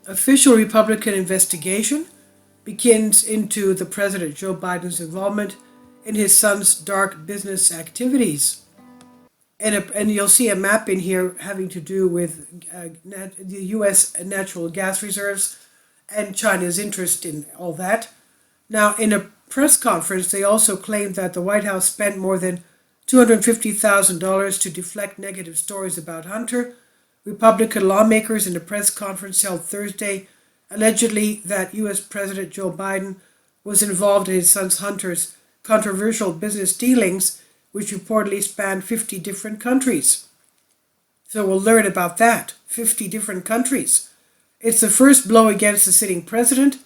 Official Republican investigation begins into the President Joe Biden's involvement in his son's dark business activities. And you'll see a map in here having to do with the U.S. natural gas reserves and China's interest in all that. Now, in a press conference, they also claimed that the White House spent more than $250,000 to deflect negative stories about Hunter. Republican lawmakers in a press conference held Thursday allegedly that U.S. President Joe Biden was involved in his son Hunter's controversial business dealings, which reportedly spanned 50 different countries. So we'll learn about that. 50 different countries. It's the first blow against the sitting president,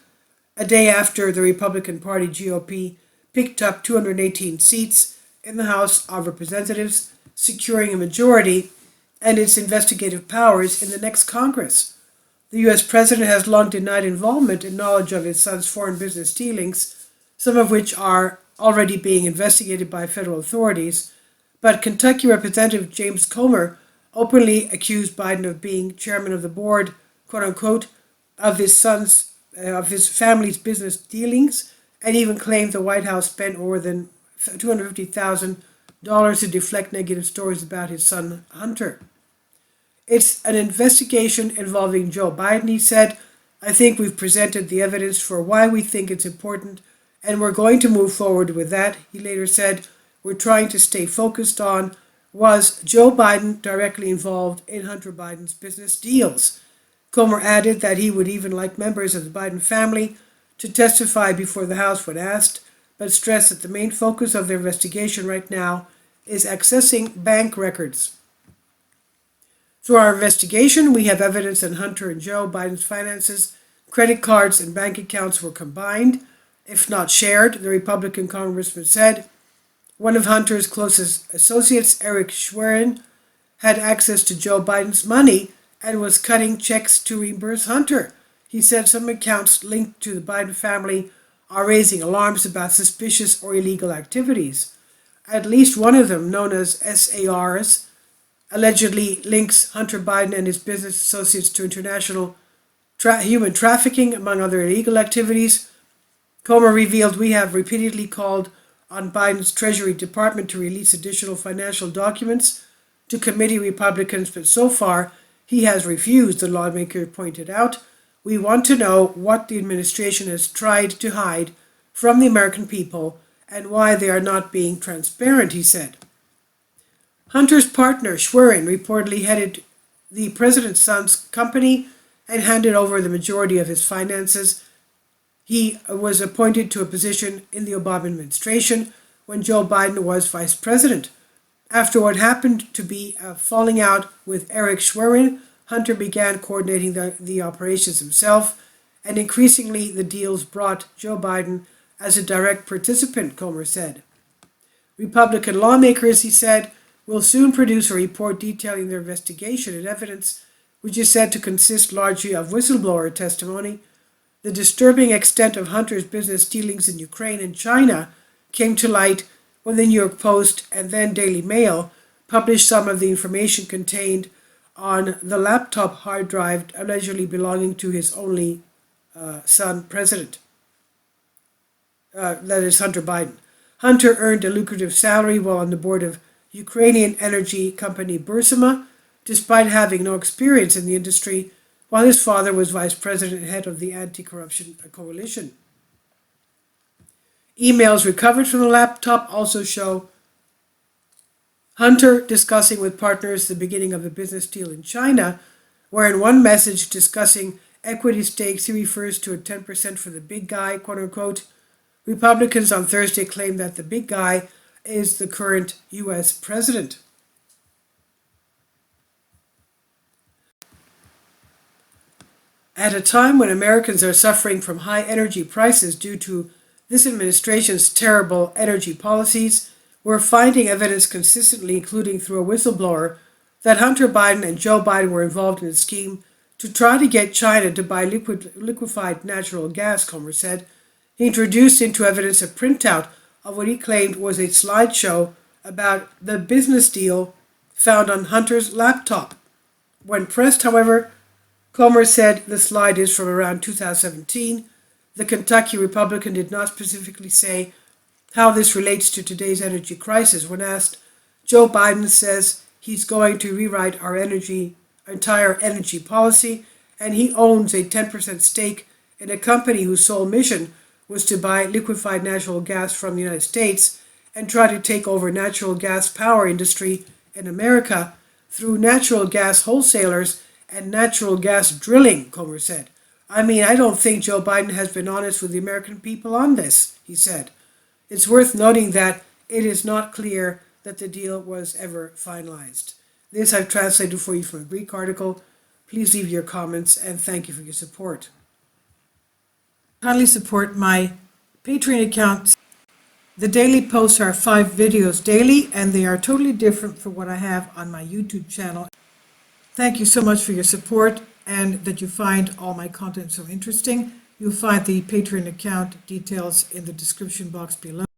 a day after the Republican Party GOP picked up 218 seats in the House of Representatives, securing a majority and its investigative powers in the next Congress. The U.S. president has long denied involvement and knowledge of his son's foreign business dealings, some of which are already being investigated by federal authorities. But Kentucky Representative James Comer openly accused Biden of being chairman of the board, quote unquote, of his family's business dealings, and even claimed the White House spent more than $250,000 to deflect negative stories about his son Hunter. It's an investigation involving Joe Biden, he said. I think we've presented the evidence for why we think it's important, and we're going to move forward with that. He later said, we're trying to stay focused on, was Joe Biden directly involved in Hunter Biden's business deals? Comer added that he would even like members of the Biden family to testify before the House when asked, but stressed that the main focus of their investigation right now is accessing bank records. Through our investigation, we have evidence that Hunter and Joe Biden's finances, credit cards, and bank accounts were combined, if not shared, the Republican congressman said. One of Hunter's closest associates, Eric Schwerin, had access to Joe Biden's money and was cutting checks to reimburse Hunter. He said some accounts linked to the Biden family are raising alarms about suspicious or illegal activities. At least one of them, known as SARs, allegedly links Hunter Biden and his business associates to international human trafficking, among other illegal activities. Comer revealed, we have repeatedly called on Biden's Treasury Department to release additional financial documents to committee Republicans, but so far he has refused, the lawmaker pointed out. We want to know what the administration has tried to hide from the American people and why they are not being transparent, he said. Hunter's partner, Schwerin, reportedly headed the president's son's company and handed over the majority of his finances. He was appointed to a position in the Obama administration when Joe Biden was vice president. After what happened to be a falling out with Eric Schwerin, Hunter began coordinating the operations himself, and increasingly the deals brought Joe Biden as a direct participant, Comer said. Republican lawmakers, he said, will soon produce a report detailing their investigation and evidence, which is said to consist largely of whistleblower testimony. The disturbing extent of Hunter's business dealings in Ukraine and China came to light when the New York Post and then Daily Mail published some of the information contained on the laptop hard drive allegedly belonging to his only son, president. That is Hunter Biden. Hunter earned a lucrative salary while on the board of Ukrainian energy company Burisma, despite having no experience in the industry, while his father was vice president and head of the anti-corruption coalition. Emails recovered from the laptop also show Hunter discussing with partners the beginning of a business deal in China, where in one message discussing equity stakes he refers to a 10% for the big guy, quote unquote. Republicans on Thursday claimed that the big guy is the current U.S. president. At a time when Americans are suffering from high energy prices due to this administration's terrible energy policies, we're finding evidence consistently, including through a whistleblower, that Hunter Biden and Joe Biden were involved in a scheme to try to get China to buy liquefied natural gas, Comer said. He introduced into evidence a printout of what he claimed was a slideshow about the business deal found on Hunter's laptop. When pressed, however, Comer said the slide is from around 2017. The Kentucky Republican did not specifically say how this relates to today's energy crisis. When asked, Joe Biden says he's going to rewrite our entire energy policy, and he owns a 10% stake in a company whose sole mission was to buy liquefied natural gas from the United States and try to take over natural gas power industry in America through natural gas wholesalers and natural gas drilling, Comer said. I mean, I don't think Joe Biden has been honest with the American people on this, he said. It's worth noting that it is not clear that the deal was ever finalized. This I've translated for you from a Greek article. Please leave your comments and thank you for your support. Kindly support my Patreon account. The daily posts are 5 videos daily, and they are totally different from what I have on my YouTube channel. Thank you so much for your support and that you find all my content so interesting. You'll find the Patreon account details in the description box below.